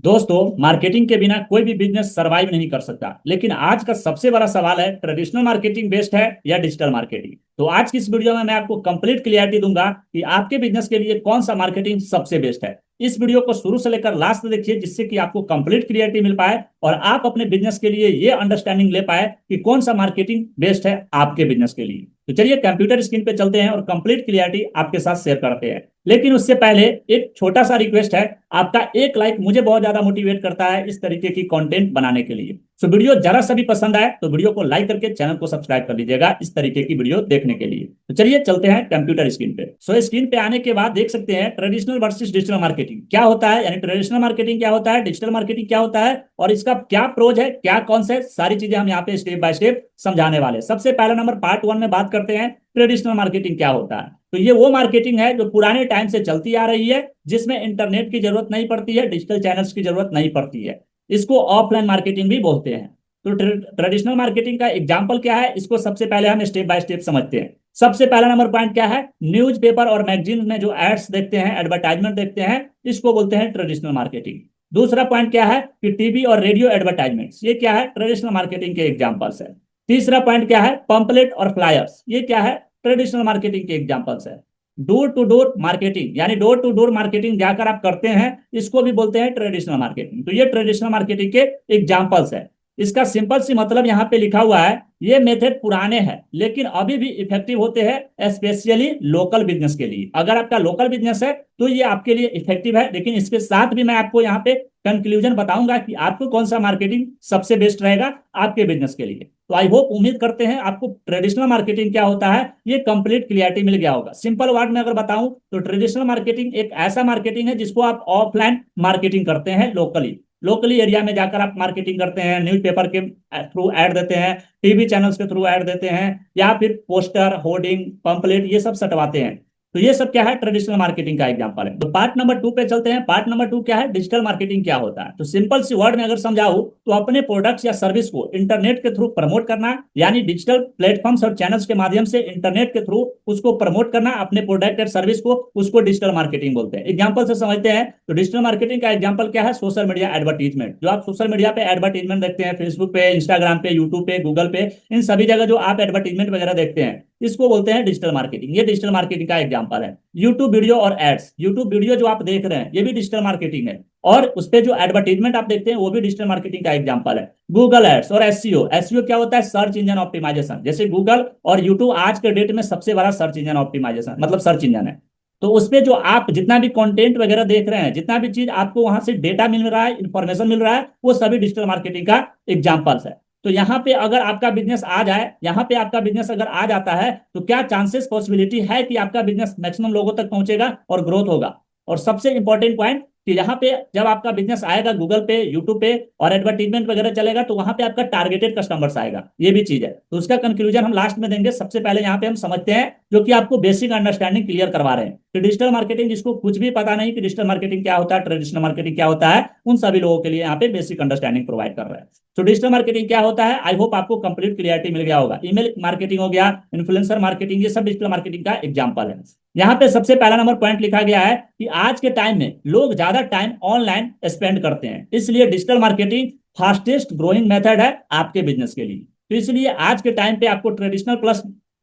दोस्तों, मार्केटिंग के बिना कोई भी बिजनेस सरवाइव नहीं कर सकता। लेकिन आज का सबसे बड़ा सवाल है, ट्रेडिशनल मार्केटिंग बेस्ट है या डिजिटल मार्केटिंग। तो आज की इस वीडियो में मैं आपको कंप्लीट क्लियरिटी दूंगा कि आपके बिजनेस के लिए कौन सा मार्केटिंग सबसे बेस्ट है। इस वीडियो को शुरू से लेकर लास्ट तक देखिए, जिससे कि आपको कंप्लीट क्लियरिटी मिल पाए और आप अपने बिजनेस के लिए ये अंडरस्टैंडिंग ले पाए कि कौन सा मार्केटिंग बेस्ट है आपके बिजनेस के लिए। तो चलिए कंप्यूटर स्क्रीन पे चलते हैं और कंप्लीट क्लियरिटी आपके साथ शेयर करते हैं। लेकिन उससे पहले एक छोटा सा रिक्वेस्ट है, आपका एक लाइक मुझे बहुत ज्यादा मोटिवेट करता है इस तरीके की कंटेंट बनाने के लिए। तो वीडियो जरा सा भी पसंद आए तो वीडियो को लाइक करके चैनल को सब्सक्राइब कर लीजिएगा इस तरीके की वीडियो देखने के लिए। तो चलिए चलते हैं कंप्यूटर स्क्रीन पे। स्क्रीन पे आने के बाद देख सकते हैं ट्रेडिशनल वर्सेस डिजिटल मार्केटिंग क्या होता है, यानी ट्रेडिशनल मार्केटिंग क्या होता है, डिजिटल मार्केटिंग क्या होता है और इसका क्या प्रोज है, क्या कौन से सारी चीजें हम यहाँ पे स्टेप बाय स्टेप समझाने वाले। सबसे पहला नंबर पार्ट वन में बात करते हैं ट्रेडिशनल मार्केटिंग क्या होता है। तो ये वो मार्केटिंग है जो पुराने टाइम से चलती आ रही है, जिसमें इंटरनेट की जरूरत नहीं पड़ती है, डिजिटल चैनल्स की जरूरत नहीं पड़ती है। इसको ऑफलाइन मार्केटिंग भी बोलते हैं। तो ट्रेडिशनल मार्केटिंग का एग्जाम्पल क्या है, इसको सबसे पहले हम स्टेप बाय स्टेप समझते हैं। सबसे पहला नंबर पॉइंट क्या है, न्यूज़पेपर और मैगजीन में जो एड्स देखते हैं, एडवर्टाइजमेंट देखते हैं, इसको बोलते हैं ट्रेडिशनल मार्केटिंग। दूसरा पॉइंट क्या है कि टीवी और रेडियो एडवर्टाइजमेंट्स, ये क्या है, ट्रेडिशनल मार्केटिंग के एग्जाम्पल्स है। तीसरा पॉइंट क्या है, पंपलेट और फ्लायर्स, ये क्या है, ट्रेडिशनल मार्केटिंग के एग्जांपल्स है। डोर टू डोर मार्केटिंग, यानी डोर टू डोर मार्केटिंग जाकर आप करते हैं, इसको भी बोलते हैं ट्रेडिशनल मार्केटिंग। तो ये ट्रेडिशनल मार्केटिंग के एग्जांपल्स है। इसका सिंपल सी मतलब यहाँ पे लिखा हुआ है, ये मेथड पुराने हैं लेकिन अभी भी इफेक्टिव होते हैं, स्पेशली लोकल बिजनेस के लिए। अगर आपका लोकल बिजनेस है तो ये आपके लिए इफेक्टिव है। लेकिन इसके साथ भी मैं आपको यहाँ पे कंक्लूजन बताऊंगा कि आपको कौन सा मार्केटिंग सबसे बेस्ट रहेगा आपके बिजनेस के लिए। तो आई होप, उम्मीद करते हैं आपको ट्रेडिशनल मार्केटिंग क्या होता है ये कंप्लीट क्लियरिटी मिल गया होगा। सिंपल वर्ड में अगर बताऊं तो ट्रेडिशनल मार्केटिंग एक ऐसा मार्केटिंग है जिसको आप ऑफलाइन मार्केटिंग करते हैं, लोकली लोकली एरिया में जाकर आप मार्केटिंग करते हैं, न्यूज़पेपर के थ्रू ऐड देते हैं, टीवी चैनल्स के थ्रू ऐड देते हैं, या फिर पोस्टर, होर्डिंग, पंपलेट ये सब सटवाते हैं। तो ये सब क्या है, ट्रेडिशनल मार्केटिंग का एग्जांपल है। तो पार्ट नंबर टू पे चलते हैं। पार्ट नंबर टू क्या है, डिजिटल मार्केटिंग क्या होता है। तो सिंपल सी वर्ड में अगर समझाऊं तो अपने प्रोडक्ट्स या सर्विस को इंटरनेट के थ्रू प्रमोट करना, यानी डिजिटल प्लेटफॉर्म्स और चैनल्स के माध्यम से इंटरनेट के थ्रू उसको प्रमोट करना, अपने प्रोडक्ट और सर्विस को, उसको डिजिटल मार्केटिंग बोलते हैं। एग्जाम्पल से समझते हैं। तो डिजिटल मार्केटिंग का एग्जाम्पल क्या है, सोशल मीडिया एडवर्टीजमेंट। जो आप सोशल मीडिया पे एडवर्टीजमेंट देखते हैं, फेसबुक पे, इंस्टाग्राम पे, यूट्यूब पे, गूगल पे, इन सभी जगह जो आप एडवर्टीजमेंट वगैरह देखते हैं, इसको बोलते हैं डिजिटल मार्केटिंग। ये डिजिटल मार्केटिंग का एग्जांपल है। यूट्यूब वीडियो और एड्स, यूट्यूब वीडियो जो आप देख रहे हैं ये भी डिजिटल मार्केटिंग है, और उस पे जो एडवर्टीजमेंट आप देखते हैं वो भी डिजिटल मार्केटिंग का एग्जांपल है। गूगल एड्स और एसईओ, एसईओ क्या होता है, सर्च इंजन ऑप्टिमाइजेशन। जैसे गूगल और यूट्यूब आज के डेट में सबसे बड़ा सर्च इंजन ऑप्टिमाइजेशन मतलब सर्च इंजन है। तो उसपे जो आप जितना भी कंटेंट वगैरह देख रहे हैं, जितना भी चीज आपको वहां से डेटा मिल रहा है, इंफॉर्मेशन मिल रहा है, वो सभी डिजिटल मार्केटिंग का एग्जांपल्स है। तो यहाँ पे अगर आपका बिजनेस आ जाए, यहाँ पे आपका बिजनेस अगर आ जाता है तो क्या चांसेस, पॉसिबिलिटी है कि आपका बिजनेस मैक्सिमम लोगों तक पहुंचेगा और ग्रोथ होगा। और सबसे इंपॉर्टेंट पॉइंट कि यहाँ पे जब आपका बिजनेस आएगा गूगल पे, यूट्यूब पे और एडवर्टीजमेंट वगैरह चलेगा, तो वहां पे आपका टारगेटेड कस्टमर्स आएगा, ये भी चीज है। तो उसका कंक्लूजन हम लास्ट में देंगे। सबसे पहले यहाँ पे हम समझते हैं, जो कि आपको बेसिक अंडरस्टैंडिंग क्लियर करवा रहे हैं कि डिजिटल मार्केटिंग, जिसको कुछ भी पता नहीं कि डिजिटल मार्केटिंग क्या होता है, ट्रेडिशनल मार्केटिंग क्या होता है, उन सभी लोगों के लिए यहाँ पे बेसिक अंडरस्टैंडिंग प्रोवाइड कर रहे हैं। तो डिजिटल मार्केटिंग क्या होता है, आई होप आपको कंप्लीट क्लियरिटी मिल गया होगा। ईमेल मार्केटिंग हो गया, इन्फ्लुएंसर मार्केटिंग, ये सब डिजिटल मार्केटिंग का एग्जांपल है। यहाँ पे सबसे पहला नंबर पॉइंट लिखा गया है कि आज के टाइम में लोग ज्यादा टाइम ऑनलाइन स्पेंड करते हैं, इसलिए digital marketing fastest growing method है आपके बिजनेस के लिए। तो इसलिए आज के टाइम पे आपको ट्रेडिशनल प्लस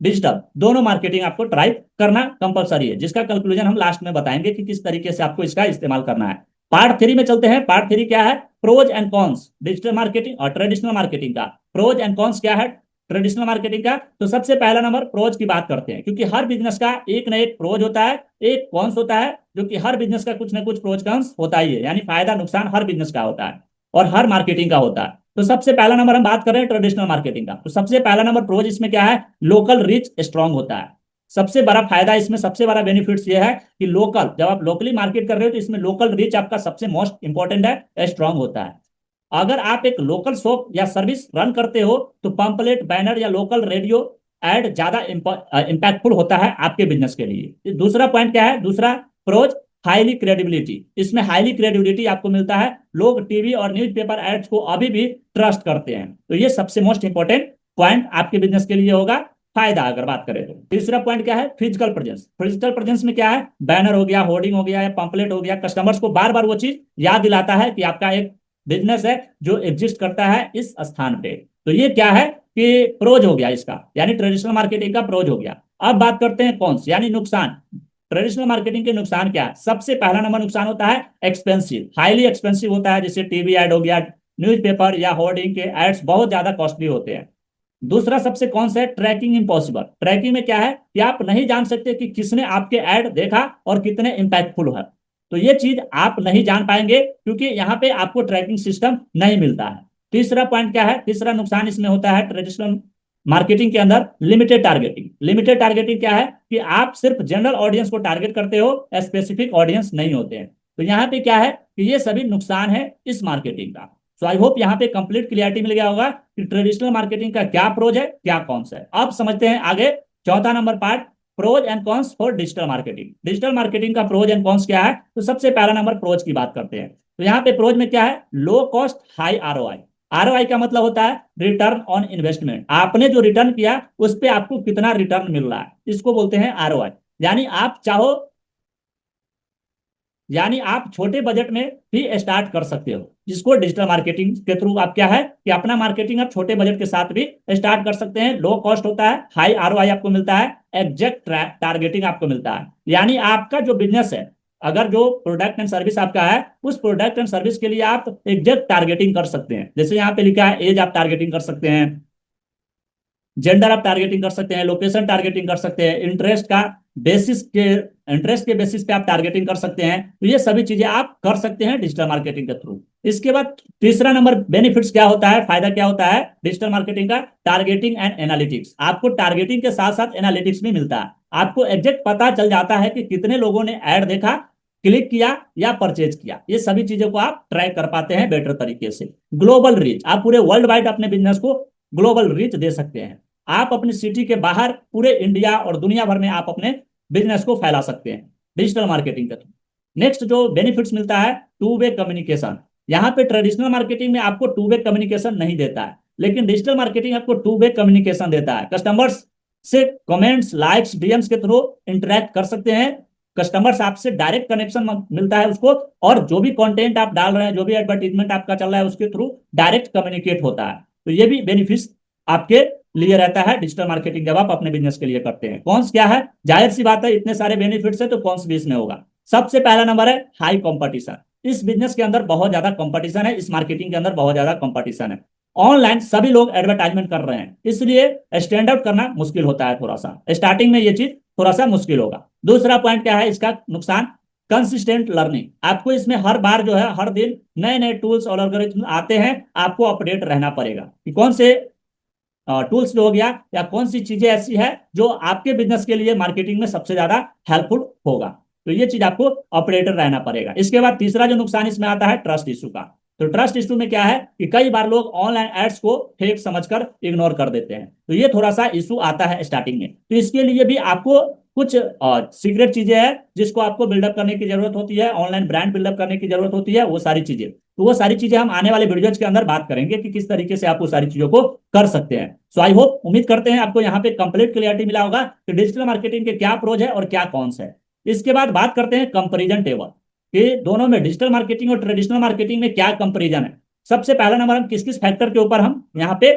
डिजिटल दोनों मार्केटिंग आपको ट्राई करना कंपलसरी है, जिसका कंक्लूजन हम लास्ट में बताएंगे कि किस तरीके से आपको इसका इस्तेमाल करना है। पार्ट थ्री में चलते हैं। पार्ट थ्री क्या है, pros and cons digital marketing और ट्रेडिशनल मार्केटिंग का। प्रोज एंड कॉन्स क्या है ट्रेडिशनल मार्केटिंग का। तो सबसे पहला नंबर प्रोज की बात करते हैं, क्योंकि हर बिजनेस का एक ना एक प्रोज होता है, एक कॉन्स होता है, जो कि हर बिजनेस का कुछ ना कुछ प्रोज कॉन्स होता ही है, यानी फायदा नुकसान हर बिजनेस का होता है और हर मार्केटिंग का होता है। तो सबसे पहला नंबर हम बात कर रहे हैं ट्रेडिशनल मार्केटिंग का। तो सबसे पहला नंबर प्रोज इसमें क्या है, लोकल रीच स्ट्रांग होता है। सबसे बड़ा फायदा इसमें, सबसे बड़ा बेनिफिट्स ये है कि लोकल, जब आप लोकली मार्केट कर रहे हो तो इसमें लोकल रीच आपका सबसे मोस्ट इंपॉर्टेंट है, स्ट्रांग होता है। अगर आप एक लोकल शॉप या सर्विस रन करते हो तो पंपलेट, बैनर या लोकल रेडियो एड ज्यादा इंपैक्टफुल होता है आपके बिजनेस के लिए। दूसरा पॉइंट क्या है, दूसरा प्रोज, हाईली क्रेडिबिलिटी। इसमें हाईली क्रेडिबिलिटी आपको मिलता है, लोग टीवी और न्यूज़पेपर एड्स को अभी भी ट्रस्ट करते हैं। तो ये सबसे मोस्ट इंपॉर्टेंट पॉइंट आपके बिजनेस के लिए होगा। फायदा अगर बात करें तो। तीसरा पॉइंट क्या है, फिजिकल प्रेजेंस। फिजिकल प्रेजेंस में क्या है, बैनर हो गया, होर्डिंग हो गया या पंपलेट हो गया, कस्टमर्स को बार बार वो चीज याद दिलाता है कि आपका एक बिजनेस है जो एग्जिस्ट करता है इस स्थान पे। तो ये क्या है कि प्रोज हो गया इसका, यानी ट्रेडिशनल मार्केटिंग का प्रोज हो गया। अब बात करते हैं कॉन्स यानी नुकसान। ट्रेडिशनल मार्केटिंग के नुकसान क्या है, सबसे पहला नंबर नुकसान होता है एक्सपेंसिव, हाईली एक्सपेंसिव होता है, जैसे टीवी एड हो गया, न्यूज़पेपर या होर्डिंग के एड्स बहुत ज्यादा कॉस्टली होते हैं। दूसरा सबसे कौन सा है, ट्रैकिंग इम्पॉसिबल। ट्रैकिंग में क्या है कि आप नहीं जान सकते कि किसने आपके ऐड देखा और कितने इम्पैक्टफुल है। तो ये चीज आप नहीं जान पाएंगे क्योंकि यहाँ पे आपको ट्रैकिंग सिस्टम नहीं मिलता है। तीसरा पॉइंट क्या है, तीसरा नुकसान इसमें होता है ट्रेडिशनल मार्केटिंग के अंदर, लिमिटेड टारगेटिंग। लिमिटेड टारगेटिंग क्या है कि आप सिर्फ जनरल ऑडियंस को टारगेट करते हो, स्पेसिफिक ऑडियंस नहीं होते हैं। तो यहाँ पे क्या है कि ये सभी नुकसान है इस मार्केटिंग का। सो आई होप यहाँ पे कंप्लीट क्लियरिटी मिल गया होगा कि ट्रेडिशनल मार्केटिंग का क्या प्रोज है क्या कॉन्स है। अब समझते हैं आगे चौथा नंबर part, pros and cons for digital marketing. Digital marketing का प्रोज एंड कॉन्स क्या है, तो सबसे पहला नंबर प्रोज की बात करते हैं। तो यहाँ पे प्रोज में क्या है, low cost high ROI. ROI का मतलब होता है रिटर्न ऑन इन्वेस्टमेंट, आपने जो रिटर्न किया उस पर आपको कितना रिटर्न मिल रहा है, इसको बोलते हैं आरओआई। यानी आप चाहो, यानी आप छोटे बजट में भी स्टार्ट कर सकते हो, जिसको डिजिटल मार्केटिंग के थ्रू आप क्या है कि अपना मार्केटिंग आप छोटे बजट के साथ भी स्टार्ट कर सकते हैं। लो कॉस्ट होता है, हाई आरओआई आपको मिलता है, एग्जैक्ट टारगेटिंग आपको मिलता है। यानी आपका जो बिजनेस है, अगर जो प्रोडक्ट एंड सर्विस आपका है, उस प्रोडक्ट एंड सर्विस के लिए आप एग्जैक्ट टारगेटिंग कर सकते हैं। जैसे यहाँ पे लिखा है एज आप टारगेटिंग कर सकते हैं, जेंडर आप टारगेटिंग कर सकते हैं, लोकेशन टारगेटिंग कर सकते हैं, इंटरेस्ट के बेसिस पे आप टारगेटिंग कर सकते हैं। तो ये सभी चीजें आप कर सकते हैं डिजिटल मार्केटिंग के थ्रू। इसके बाद तीसरा नंबर बेनिफिट्स क्या होता है, फायदा क्या होता है डिजिटल मार्केटिंग का, टारगेटिंग एंड एनालिटिक्स। आपको टारगेटिंग के साथ साथ एनालिटिक्स भी मिलता है, आपको एग्जैक्ट पता चल जाता है कि कितने लोगों ने ऐड देखा, क्लिक किया या परचेज किया। ये सभी चीजों को आप ट्रैक कर पाते हैं बेटर तरीके से। ग्लोबल रीच, आप पूरे वर्ल्ड वाइड अपने बिजनेस को ग्लोबल रीच दे सकते हैं। आप अपनी सिटी के बाहर पूरे इंडिया और दुनिया भर में आप अपने बिजनेस को फैला सकते हैं डिजिटल मार्केटिंग के थ्रू। नेक्स्ट जो बेनिफिट्स मिलता है, टू वे कम्युनिकेशन। यहाँ पे ट्रेडिशनल मार्केटिंग में आपको टू वे कम्युनिकेशन नहीं देता है, लेकिन डिजिटल मार्केटिंग आपको टू वे कम्युनिकेशन देता है। कस्टमर्स से कमेंट्स, लाइक्स, डीएम्स के थ्रू इंटरेक्ट कर सकते हैं। कस्टमर्स आपसे डायरेक्ट कनेक्शन मिलता है उसको, और जो भी कंटेंट आप डाल रहे हैं, जो भी एडवर्टीजमेंट आपका चल रहा है, उसके थ्रू डायरेक्ट कम्युनिकेट होता है। तो ये भी बेनिफिट्स आपके लिए रहता है डिजिटल मार्केटिंग जब आप अपने बिजनेस के लिए करते हैं। कौन क्या है, जाहिर सी बात है इतने सारे बेनिफिट्स है तो कौन भी इसमें होगा। सबसे पहला नंबर है हाई कंपटीशन। इस बिजनेस के अंदर बहुत ज्यादा कंपटीशन है, इस मार्केटिंग के अंदर बहुत ज्यादा कंपटीशन है। ऑनलाइन सभी लोग एडवर्टाइजमेंट कर रहे हैं, इसलिए स्टैंड आउट करना मुश्किल होता है, थोड़ा सा स्टार्टिंग में ये चीज थोड़ा सा मुश्किल होगा। दूसरा पॉइंट क्या है इसका नुकसान, कंसिस्टेंट लर्निंग। आपको इसमें हर बार जो है हर दिन नए नए टूल्स और एल्गोरिथम आते हैं, आपको अपडेट रहना पड़ेगा कि कौन से टूल्स जो हो गया या कौन सी चीजें ऐसी है जो आपके बिजनेस के लिए मार्केटिंग में सबसे ज्यादा हेल्पफुल होगा। तो ये चीज आपको ऑपरेटर रहना पड़ेगा। इसके बाद तीसरा जो नुकसान इसमें आता है ट्रस्ट इशू का। तो ट्रस्ट इशू में क्या है कि कई बार लोग ऑनलाइन एड्स को फेक समझकर इग्नोर कर देते हैं, तो ये थोड़ा सा इशू आता है स्टार्टिंग में। तो इसके लिए भी आपको कुछ सीक्रेट चीजें हैं जिसको आपको बिल्डअप करने की जरूरत होती है, ऑनलाइन ब्रांड बिल्डअप करने की जरूरत होती है, वो सारी चीजें। तो वो सारी चीजें हम आने वाले वीडियोज के अंदर बात करेंगे कि किस तरीके से आप वो सारी चीजों को कर सकते हैं। सो आई होप, उम्मीद करते हैं आपको यहाँ पे कंप्लीट क्लियरिटी मिला होगा कि डिजिटल मार्केटिंग के क्या प्रोज है और क्या कॉन्स है। इसके बाद बात करते हैं कंपेरिजन टेबल कि दोनों में, डिजिटल मार्केटिंग और ट्रेडिशनल मार्केटिंग में क्या कंपेरिजन है। सबसे पहला नंबर हम किस किस फैक्टर के ऊपर हम यहाँ पे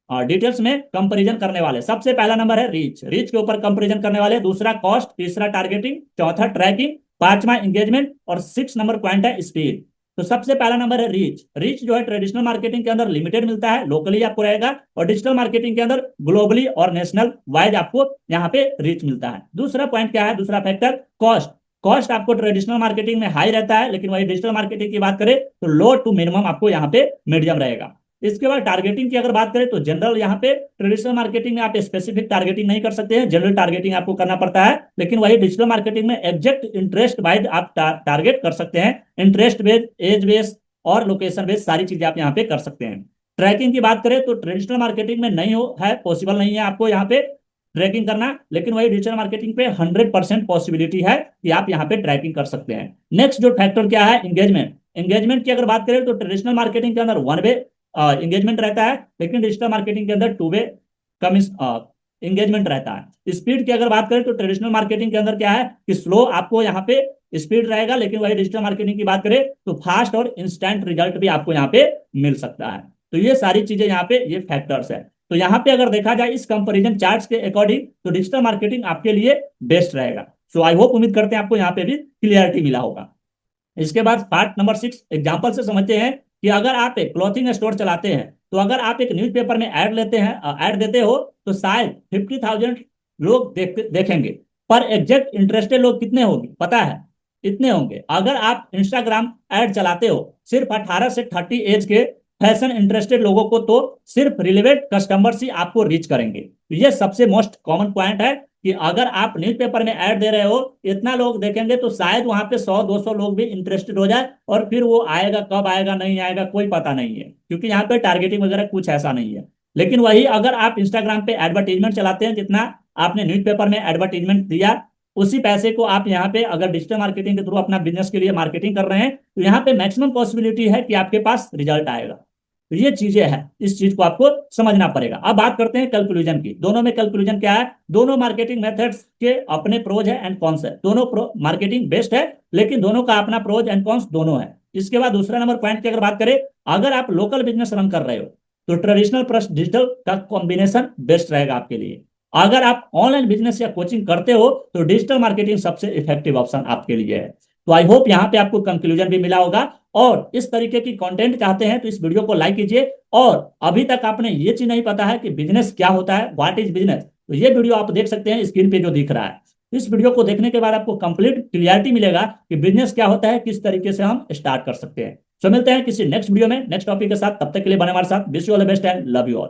डिटेल्स में कंपैरिजन करने वाले। सबसे पहला नंबर है रीच, रीच के ऊपर कंपैरिजन करने वाले। दूसरा कॉस्ट, तीसरा टारगेटिंग, चौथा ट्रैकिंग, पांचवा एंगेजमेंट और सिक्स नंबर पॉइंट है स्पीड। तो सबसे पहला नंबर है रीच। रीच जो है ट्रेडिशनल मार्केटिंग के अंदर लिमिटेड मिलता है, लोकली आपको रहेगा, और डिजिटल मार्केटिंग के अंदर ग्लोबली और नेशनल वाइड आपको यहाँ पे रीच मिलता है। दूसरा पॉइंट क्या है, दूसरा फैक्टर कॉस्ट। कॉस्ट आपको ट्रेडिशनल मार्केटिंग में हाई रहता है, लेकिन वही डिजिटल मार्केटिंग की बात करें तो लो टू मिनिमम आपको यहाँ पे मीडियम रहेगा। इसके बाद टारगेटिंग की अगर बात करें तो जनरल, यहाँ पे ट्रेडिशनल मार्केटिंग में आप स्पेसिफिक टारगेटिंग नहीं कर सकते हैं, जनरल टारगेटिंग आपको करना पड़ता है। लेकिन वही डिजिटल मार्केटिंग में एग्जैक्ट इंटरेस्ट वाइज आप टारगेट कर सकते हैं, इंटरेस्ट बेस्ड, एज बेस्ड और लोकेशन बेस्ड सारी चीजें आप यहाँ पे कर सकते हैं। ट्रैकिंग की बात करें तो ट्रेडिशनल मार्केटिंग में नहीं हो है, पॉसिबल नहीं है आपको यहाँ पे ट्रैकिंग करना, लेकिन वही डिजिटल मार्केटिंग पे 100% पॉसिबिलिटी है कि आप यहाँ पे ट्रैकिंग कर सकते हैं। नेक्स्ट जो फैक्टर क्या है, एंगेजमेंट। एंगेजमेंट की अगर बात करें तो ट्रेडिशनल मार्केटिंग के अंदर वन वे एंगेजमेंट रहता है, लेकिन डिजिटल मार्केटिंग के अंदर टू वे कम एंगेजमेंट रहता है। स्पीड की अगर बात करें तो ट्रेडिशनल मार्केटिंग के अंदर क्या है कि स्लो आपको यहाँ पे स्पीड रहेगा, लेकिन वही डिजिटल मार्केटिंग की बात करें तो फास्ट और इंस्टेंट रिजल्ट भी आपको यहाँ पे मिल सकता है। तो ये सारी चीजें यहाँ पे ये फैक्टर्स है। तो यहाँ पे अगर देखा जाए इस कंपैरिजन चार्ट्स के अकॉर्डिंग तो डिजिटल मार्केटिंग आपके लिए बेस्ट रहेगा। सो आई होप, उम्मीद करते हैं आपको यहाँ पे भी क्लियरिटी मिला होगा। इसके बाद पार्ट नंबर 6 एग्जाम्पल से समझते हैं कि अगर आप एक क्लॉथिंग स्टोर चलाते हैं तो अगर आप एक न्यूज़पेपर में ऐड लेते हैं, ऐड देते हो तो शायद 50,000 लोग देखेंगे, पर एग्जैक्ट इंटरेस्टेड लोग कितने होंगे पता है? इतने होंगे। अगर आप इंस्टाग्राम ऐड चलाते हो सिर्फ 18 से 30 एज के फैशन इंटरेस्टेड लोगों को, तो सिर्फ रिलेवेंट कस्टमर्स ही आपको रीच करेंगे। तो ये सबसे मोस्ट कॉमन पॉइंट है कि अगर आप न्यूज़पेपर में ऐड दे रहे हो, इतना लोग देखेंगे तो शायद वहां पे 100-200 लोग भी इंटरेस्टेड हो जाए, और फिर वो आएगा, कब आएगा नहीं आएगा कोई पता नहीं है, क्योंकि यहाँ पे टारगेटिंग वगैरह कुछ ऐसा नहीं है। लेकिन वही अगर आप इंस्टाग्राम पे एडवर्टीजमेंट चलाते हैं, जितना आपने न्यूज़पेपर में एडवर्टीजमेंट दिया उसी पैसे को आप यहाँ पे अगर डिजिटल मार्केटिंग के थ्रू अपना बिजनेस के लिए मार्केटिंग कर रहे हैं, तो यहाँ पे मैक्सिमम पॉसिबिलिटी है कि आपके पास रिजल्ट आएगा। तो ये चीजें हैं, इस चीज को आपको समझना पड़ेगा। अब बात करते हैं कंक्लूजन की। दोनों में कंक्लूजन क्या है? दोनों मार्केटिंग मेथड्स के अपने प्रोज है एंड कॉन्स है। दोनों मार्केटिंग बेस्ट है, लेकिन दोनों का अपना प्रोज एंड कॉन्स दोनों है। इसके बाद दूसरा नंबर पॉइंट की अगर बात करें, अगर आप लोकल बिजनेस रन कर रहे हो तो ट्रेडिशनल प्लस डिजिटल का कॉम्बिनेशन बेस्ट रहेगा आपके लिए। अगर आप ऑनलाइन बिजनेस या कोचिंग करते हो तो डिजिटल मार्केटिंग सबसे इफेक्टिव ऑप्शन आपके लिए है। तो आई होप यहाँ पे आपको कंक्लूजन भी मिला होगा। और इस तरीके की कंटेंट चाहते हैं तो इस वीडियो को लाइक कीजिए। और अभी तक आपने ये चीज नहीं पता है कि बिजनेस क्या होता है, व्हाट इज बिजनेस, तो ये वीडियो आप देख सकते हैं स्क्रीन पे जो दिख रहा है। इस वीडियो को देखने के बाद आपको कंप्लीट क्लियरिटी मिलेगा कि बिजनेस क्या होता है, किस तरीके से हम स्टार्ट कर सकते हैं। सो मिलते हैं किसी नेक्स्ट वीडियो में नेक्स्ट टॉपिक के साथ। तब तक के लिए बने हमारे साथ। Wish you all the best and love you all.